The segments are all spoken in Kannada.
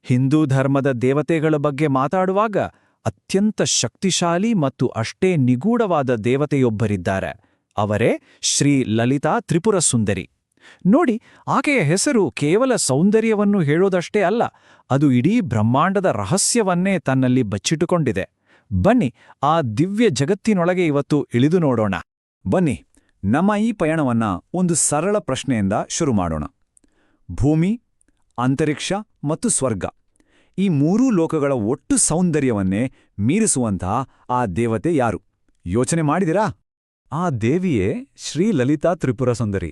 ಹಿಂದೂ ಧರ್ಮದ ದೇವತೆಗಳ ಬಗ್ಗೆ ಮಾತಾಡುವಾಗ ಅತ್ಯಂತ ಶಕ್ತಿಶಾಲಿ ಮತ್ತು ಅಷ್ಟೇ ನಿಗೂಢವಾದ ದೇವತೆಯೊಬ್ಬರಿದ್ದಾರೆ. ಅವರೇ ಶ್ರೀ ಲಲಿತಾ ತ್ರಿಪುರ ಸುಂದರಿ. ನೋಡಿ, ಆಕೆಯ ಹೆಸರು ಕೇವಲ ಸೌಂದರ್ಯವನ್ನು ಹೇಳೋದಷ್ಟೇ ಅಲ್ಲ, ಅದು ಇಡೀ ಬ್ರಹ್ಮಾಂಡದ ರಹಸ್ಯವನ್ನೇ ತನ್ನಲ್ಲಿ ಬಚ್ಚಿಟ್ಟುಕೊಂಡಿದೆ. ಬನ್ನಿ, ಆ ದಿವ್ಯ ಜಗತ್ತಿನೊಳಗೆ ಇವತ್ತು ಇಳಿದು ನೋಡೋಣ. ಬನ್ನಿ, ನಮ್ಮ ಈ ಪಯಣವನ್ನ ಒಂದು ಸರಳ ಪ್ರಶ್ನೆಯಿಂದ ಶುರು ಮಾಡೋಣ. ಭೂಮಿ, ಅಂತರಿಕ್ಷ ಮತ್ತು ಸ್ವರ್ಗ, ಈ ಮೂರೂ ಲೋಕಗಳ ಒಟ್ಟು ಸೌಂದರ್ಯವನ್ನೇ ಮೀರಿಸುವಂತಹ ಆ ದೇವತೆ ಯಾರು? ಯೋಚನೆ ಮಾಡಿದಿರಾ? ಆ ದೇವಿಯೇ ಶ್ರೀ ಲಲಿತಾ ತ್ರಿಪುರ ಸುಂದರಿ.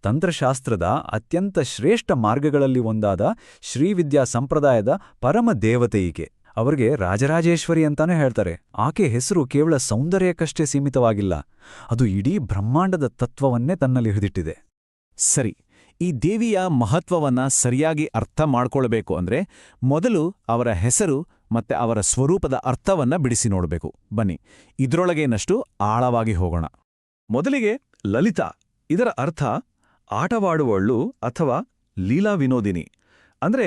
ತಂತ್ರಶಾಸ್ತ್ರದ ಅತ್ಯಂತ ಶ್ರೇಷ್ಠ ಮಾರ್ಗಗಳಲ್ಲಿ ಒಂದಾದ ಶ್ರೀವಿದ್ಯಾ ಸಂಪ್ರದಾಯದ ಪರಮ ದೇವತೆ ಈಕೆ. ಅವರಿಗೆ ರಾಜರಾಜೇಶ್ವರಿ ಅಂತಾನೆ ಹೇಳ್ತಾರೆ. ಆಕೆ ಹೆಸರು ಕೇವಲ ಸೌಂದರ್ಯಕ್ಕಷ್ಟೇ ಸೀಮಿತವಾಗಿಲ್ಲ, ಅದು ಇಡೀ ಬ್ರಹ್ಮಾಂಡದ ತತ್ವವನ್ನೇ ತನ್ನಲ್ಲಿ ಹಿಡಿದಿಟ್ಟಿದೆ. ಸರಿ, ಈ ದೇವಿಯ ಮಹತ್ವವನ್ನ ಸರಿಯಾಗಿ ಅರ್ಥ ಮಾಡ್ಕೊಳ್ಬೇಕು ಅಂದ್ರೆ ಮೊದಲು ಅವರ ಹೆಸರು ಮತ್ತೆ ಅವರ ಸ್ವರೂಪದ ಅರ್ಥವನ್ನ ಬಿಡಿಸಿ ನೋಡಬೇಕು. ಬನ್ನಿ, ಇದ್ರೊಳಗೇನಷ್ಟು ಆಳವಾಗಿ ಹೋಗೋಣ. ಮೊದಲಿಗೆ ಲಲಿತಾ, ಇದರ ಅರ್ಥ ಆಟವಾಡುವವಳು ಅಥವಾ ಲೀಲಾ ವಿನೋದಿನಿ. ಅಂದ್ರೆ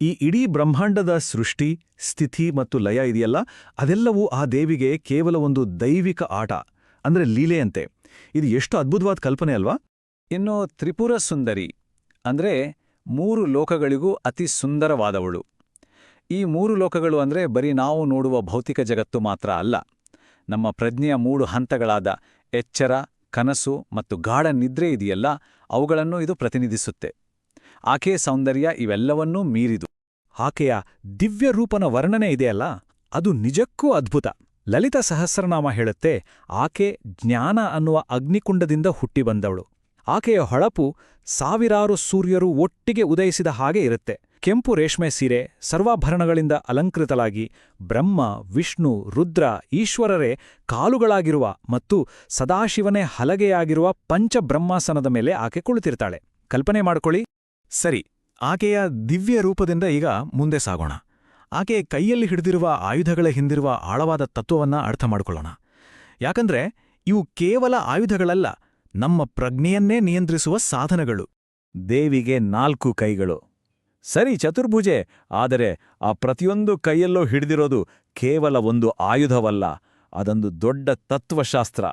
ಈ ಇಡೀ ಬ್ರಹ್ಮಾಂಡದ ಸೃಷ್ಟಿ, ಸ್ಥಿತಿ ಮತ್ತು ಲಯ ಇದೆಯಲ್ಲ, ಅದೆಲ್ಲವೂ ಆ ದೇವಿಗೆ ಕೇವಲ ಒಂದು ದೈವಿಕ ಆಟ, ಅಂದ್ರೆ ಲೀಲೆಯಂತೆ. ಇದು ಎಷ್ಟು ಅದ್ಭುತವಾದ ಕಲ್ಪನೆ ಅಲ್ವಾ? ಇನ್ನು ತ್ರಿಪುರ ಸುಂದರಿ ಅಂದ್ರೆ ಮೂರು ಲೋಕಗಳಿಗೂ ಅತಿ ಸುಂದರವಾದವಳು. ಈ ಮೂರು ಲೋಕಗಳು ಅಂದ್ರೆ ಬರೀ ನಾವು ನೋಡುವ ಭೌತಿಕ ಜಗತ್ತು ಮಾತ್ರ ಅಲ್ಲ. ನಮ್ಮ ಪ್ರಜ್ಞೆಯ 3 ಹಂತಗಳಾದ ಎಚ್ಚರ, ಕನಸು ಮತ್ತು ಗಾಢ ನಿದ್ರೆ ಇದೆಯಲ್ಲ, ಅವುಗಳನ್ನು ಇದು ಪ್ರತಿನಿಧಿಸುತ್ತೆ. ಆಕೆಯ ಸೌಂದರ್ಯ ಇವೆಲ್ಲವನ್ನೂ ಮೀರಿದು. ಆಕೆಯ ದಿವ್ಯ ರೂಪನ ವರ್ಣನೆ ಇದೆಯಲ್ಲ, ಅದು ನಿಜಕ್ಕೂ ಅದ್ಭುತ. ಲಲಿತಾ ಸಹಸ್ರನಾಮ ಹೇಳುತ್ತೆ, ಆಕೆ ಜ್ಞಾನ ಅನ್ನುವ ಅಗ್ನಿಕುಂಡದಿಂದ ಹುಟ್ಟಿ ಬಂದವಳು. ಆಕೆಯ ಹೊಳಪು ಸಾವಿರಾರು ಸೂರ್ಯರು ಒಟ್ಟಿಗೆ ಉದಯಿಸಿದ ಹಾಗೆ ಇರುತ್ತೆ. ಕೆಂಪು ರೇಷ್ಮೆ ಸೀರೆ, ಸರ್ವಾಭರಣಗಳಿಂದ ಅಲಂಕೃತಲಾಗಿ ಬ್ರಹ್ಮ, ವಿಷ್ಣು, ರುದ್ರ, ಈಶ್ವರರೇ ಕಾಲುಗಳಾಗಿರುವ ಮತ್ತು ಸದಾಶಿವನೇ ಹಲಗೆಯಾಗಿರುವ ಪಂಚಬ್ರಹ್ಮಾಸನದ ಮೇಲೆ ಆಕೆ ಕುಳಿತಿರ್ತಾಳೆ. ಕಲ್ಪನೆ ಮಾಡ್ಕೊಳ್ಳಿ. ಸರಿ, ಆಕೆಯ ದಿವ್ಯ ರೂಪದಿಂದ ಈಗ ಮುಂದೆ ಸಾಗೋಣ. ಆಕೆ ಕೈಯಲ್ಲಿ ಹಿಡಿದಿರುವ ಆಯುಧಗಳ ಹಿಂದಿರುವ ಆಳವಾದ ತತ್ವವನ್ನ ಅರ್ಥ ಮಾಡ್ಕೊಳ್ಳೋಣ. ಯಾಕಂದ್ರೆ ಇವು ಕೇವಲ ಆಯುಧಗಳಲ್ಲ, ನಮ್ಮ ಪ್ರಜ್ಞೆಯನ್ನೇ ನಿಯಂತ್ರಿಸುವ ಸಾಧನಗಳು. ದೇವಿಗೆ 4 ಕೈಗಳು. ಸರಿ, ಚತುರ್ಭುಜೆ. ಆದರೆ ಆ ಪ್ರತಿಯೊಂದು ಕೈಯಲ್ಲೂ ಹಿಡಿದಿರೋದು ಕೇವಲ ಒಂದು ಆಯುಧವಲ್ಲ, ಅದೊಂದು ದೊಡ್ಡ ತತ್ವಶಾಸ್ತ್ರ.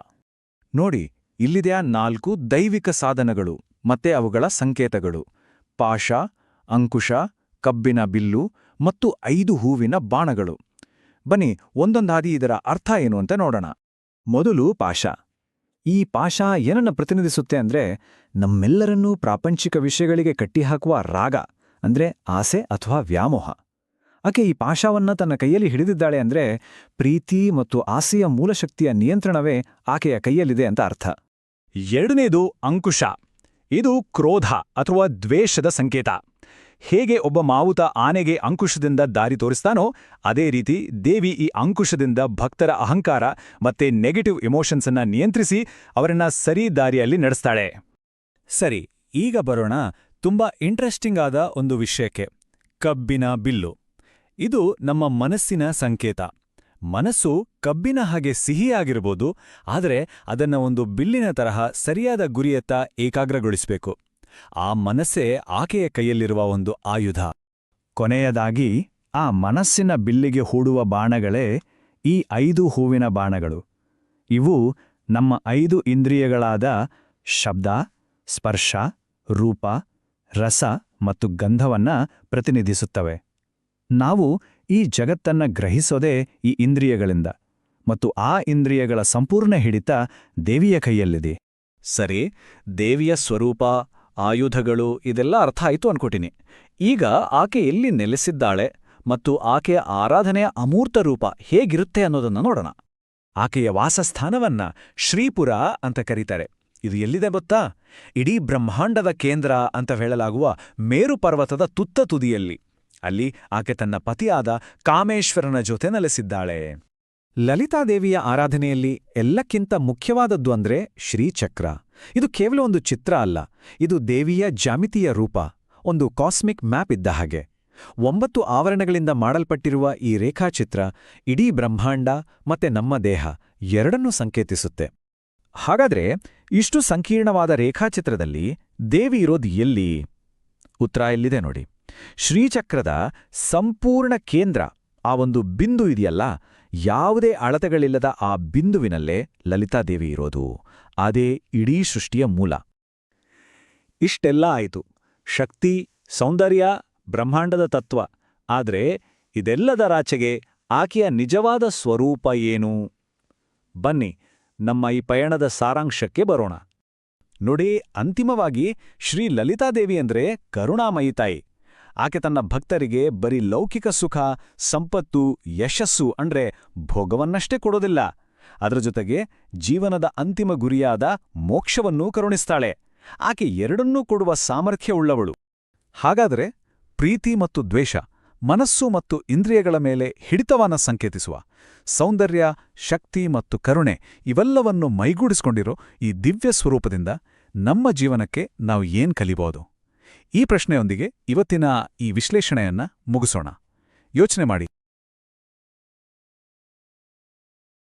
ನೋಡಿ, ಇಲ್ಲಿದೆಯಾ 4 ದೈವಿಕ ಸಾಧನಗಳು ಮತ್ತೆ ಅವುಗಳ ಸಂಕೇತಗಳು: ಪಾಶ, ಅಂಕುಶ, ಕಬ್ಬಿನ ಬಿಲ್ಲು ಮತ್ತು 5 ಹೂವಿನ ಬಾಣಗಳು. ಬನ್ನಿ, ಒಂದೊಂದಾಗಿ ಇದರ ಅರ್ಥ ಏನು ಅಂತ ನೋಡೋಣ. ಮೊದಲು ಪಾಶ. ಈ ಪಾಶ ಏನನ್ನ ಪ್ರತಿನಿಧಿಸುತ್ತೆ ಅಂದ್ರೆ ನಮ್ಮೆಲ್ಲರನ್ನೂ ಪ್ರಾಪಂಚಿಕ ವಿಷಯಗಳಿಗೆ ಕಟ್ಟಿಹಾಕುವ ರಾಗ, ಅಂದ್ರೆ ಆಸೆ ಅಥವಾ ವ್ಯಾಮೋಹ. ಆಕೆ ಈ ಪಾಶವನ್ನ ತನ್ನ ಕೈಯಲ್ಲಿ ಹಿಡಿದಿದ್ದಾಳೆ ಅಂದ್ರೆ ಪ್ರೀತಿ ಮತ್ತು ಆಸೆಯ ಮೂಲಶಕ್ತಿಯ ನಿಯಂತ್ರಣವೇ ಆಕೆಯ ಕೈಯಲ್ಲಿದೆ ಅಂತ ಅರ್ಥ. ಎರಡನೇದು ಅಂಕುಶ. ಇದು ಕ್ರೋಧ ಅಥವಾ ದ್ವೇಷದ ಸಂಕೇತ. ಹೇಗೆ ಒಬ್ಬ ಮಾವುತ ಆನೆಗೆ ಅಂಕುಶದಿಂದ ದಾರಿ ತೋರಿಸ್ತಾನೋ, ಅದೇ ರೀತಿ ದೇವಿ ಈ ಅಂಕುಶದಿಂದ ಭಕ್ತರ ಅಹಂಕಾರ ಮತ್ತೆ ನೆಗೆಟಿವ್ ಇಮೋಷನ್ಸನ್ನ ನಿಯಂತ್ರಿಸಿ ಅವರನ್ನ ಸರಿ ದಾರಿಯಲ್ಲಿ ನಡೆಸ್ತಾಳೆ. ಸರಿ, ಈಗ ಬರೋಣ ತುಂಬಾ ಇಂಟ್ರೆಸ್ಟಿಂಗ್ ಆದ ಒಂದು ವಿಷಯಕ್ಕೆ: ಕಬ್ಬಿನ ಬಿಲ್ಲು. ಇದು ನಮ್ಮ ಮನಸ್ಸಿನ ಸಂಕೇತ. ಮನಸ್ಸು ಕಬ್ಬಿನ ಹಾಗೆ ಸಿಹಿಯಾಗಿರ್ಬೋದು, ಆದರೆ ಅದನ್ನ ಒಂದು ಬಿಲ್ಲಿನ ತರಹ ಸರಿಯಾದ ಗುರಿಯತ್ತ ಏಕಾಗ್ರಗೊಳಿಸಬೇಕು. ಆ ಮನಸ್ಸೇ ಆಕೆಯ ಕೈಯಲ್ಲಿರುವ ಒಂದು ಆಯುಧ. ಕೊನೆಯದಾಗಿ ಆ ಮನಸ್ಸಿನ ಬಿಲ್ಲಿಗೆ ಹೂಡುವ ಬಾಣಗಳೇ ಈ 5 ಹೂವಿನ ಬಾಣಗಳು. ಇವು ನಮ್ಮ 5 ಇಂದ್ರಿಯಗಳಾದ ಶಬ್ದ, ಸ್ಪರ್ಶ, ರೂಪ, ರಸ ಮತ್ತು ಗಂಧವನ್ನ ಪ್ರತಿನಿಧಿಸುತ್ತವೆ. ನಾವು ಈ ಜಗತ್ತನ್ನ ಗ್ರಹಿಸೋದೇ ಈ ಇಂದ್ರಿಯಗಳಿಂದ, ಮತ್ತು ಆ ಇಂದ್ರಿಯಗಳ ಸಂಪೂರ್ಣ ಹಿಡಿತ ದೇವಿಯ ಕೈಯಲ್ಲಿದೆ. ಸರಿ, ದೇವಿಯ ಸ್ವರೂಪ, ಆಯುಧಗಳು ಇದೆಲ್ಲ ಅರ್ಥ ಆಯ್ತು ಅನ್ಕೋತೀನಿ. ಈಗ ಆಕೆ ಎಲ್ಲಿ ನೆಲೆಸಿದ್ದಾಳೆ ಮತ್ತು ಆಕೆಯ ಆರಾಧನೆಯ ಅಮೂರ್ತ ರೂಪ ಹೇಗಿರುತ್ತೆ ಅನ್ನೋದನ್ನ ನೋಡೋಣ. ಆಕೆಯ ವಾಸಸ್ಥಾನವನ್ನ ಶ್ರೀಪುರ ಅಂತ ಕರೀತಾರೆ. ಇದು ಎಲ್ಲಿದೆ ಗೊತ್ತಾ? ಇಡೀ ಬ್ರಹ್ಮಾಂಡದ ಕೇಂದ್ರ ಅಂತ ಹೇಳಲಾಗುವ ಮೇರು ಪರ್ವತದ ತುತ್ತ ತುದಿಯಲ್ಲಿ. ಅಲ್ಲಿ ಆಕೆ ತನ್ನ ಪತಿಯಾದ ಕಾಮೇಶ್ವರನ ಜೊತೆ ನೆಲೆಸಿದ್ದಾಳೆ. ಲಲಿತಾದೇವಿಯ ಆರಾಧನೆಯಲ್ಲಿ ಎಲ್ಲಕ್ಕಿಂತ ಮುಖ್ಯವಾದದ್ದು ಅಂದ್ರೆ ಶ್ರೀಚಕ್ರ. ಇದು ಕೇವಲ ಒಂದು ಚಿತ್ರ ಅಲ್ಲ, ಇದು ದೇವಿಯ ಜಾಮಿತಿಯ ರೂಪ, ಒಂದು ಕಾಸ್ಮಿಕ್ ಮ್ಯಾಪ್ ಇದ್ದ ಹಾಗೆ. 9 ಆವರಣಗಳಿಂದ ಮಾಡಲ್ಪಟ್ಟಿರುವ ಈ ರೇಖಾಚಿತ್ರ ಇಡೀ ಬ್ರಹ್ಮಾಂಡ ಮತ್ತೆ ನಮ್ಮ ದೇಹ ಎರಡನ್ನೂ ಸಂಕೇತಿಸುತ್ತೆ. ಹಾಗಾದ್ರೆ ಇಷ್ಟು ಸಂಕೀರ್ಣವಾದ ರೇಖಾಚಿತ್ರದಲ್ಲಿ ದೇವಿ ಇರೋದು ಎಲ್ಲಿ? ಉತ್ತರ ಇಲ್ಲಿದೆ ನೋಡಿ. ಶ್ರೀಚಕ್ರದ ಸಂಪೂರ್ಣ ಕೇಂದ್ರ ಆ ಒಂದು ಬಿಂದು ಇದೆಯಲ್ಲ, ಯಾವುದೇ ಅಳತೆಗಳಿಲ್ಲದ ಆ ಬಿಂದುವಿನಲ್ಲೇ ಲಲಿತಾದೇವಿ ಇರೋದು. ಅದೇ ಇಡೀ ಸೃಷ್ಟಿಯ ಮೂಲ. ಇಷ್ಟೆಲ್ಲ ಆಯಿತು. ಶಕ್ತಿ, ಸೌಂದರ್ಯ, ಬ್ರಹ್ಮಾಂಡದ ತತ್ವ. ಆದ್ರೆ ಇದೆಲ್ಲದರಾಚೆಗೆ ಆಕೆಯ ನಿಜವಾದ ಸ್ವರೂಪ ಏನು? ಬನ್ನಿ, ನಮ್ಮ ಈ ಪಯಣದ ಸಾರಾಂಶಕ್ಕೆ ಬರೋಣ. ನೋಡಿ, ಅಂತಿಮವಾಗಿ ಶ್ರೀ ಲಲಿತಾದೇವಿ ಅಂದ್ರೆ ಕರುಣಾಮಯಿ ತಾಯಿ. ಆಕೆ ತನ್ನ ಭಕ್ತರಿಗೆ ಬರೀ ಲೌಕಿಕ ಸುಖ, ಸಂಪತ್ತು, ಯಶಸ್ಸು ಅಂದ್ರೆ ಭೋಗವನ್ನಷ್ಟೇ ಕೊಡೋದಿಲ್ಲ. ಅದರ ಜೊತೆಗೆ ಜೀವನದ ಅಂತಿಮ ಗುರಿಯಾದ ಮೋಕ್ಷವನ್ನೂ ಕರುಣಿಸ್ತಾಳೆ. ಆಕೆ ಎರಡನ್ನೂ ಕೊಡುವ ಸಾಮರ್ಥ್ಯವುಳ್ಳವಳು. ಹಾಗಾದರೆ ಪ್ರೀತಿ ಮತ್ತು ದ್ವೇಷ, ಮನಸ್ಸು ಮತ್ತು ಇಂದ್ರಿಯಗಳ ಮೇಲೆ ಹಿಡಿತವನ್ನ ಸಂಕೇತಿಸುವ ಸೌಂದರ್ಯ, ಶಕ್ತಿ ಮತ್ತು ಕರುಣೆ ಇವೆಲ್ಲವನ್ನು ಮೈಗೂಡಿಸಿಕೊಂಡಿರೋ ಈ ದಿವ್ಯ ಸ್ವರೂಪದಿಂದ ನಮ್ಮ ಜೀವನಕ್ಕೆ ನಾವು ಏನ್ ಕಲಿಬಹುದು? ಈ ಪ್ರಶ್ನೆಯೊಂದಿಗೆ ಇವತ್ತಿನ ಈ ವಿಶ್ಲೇಷಣೆಯನ್ನ ಮುಗಿಸೋಣ. ಯೋಚನೆ ಮಾಡಿ.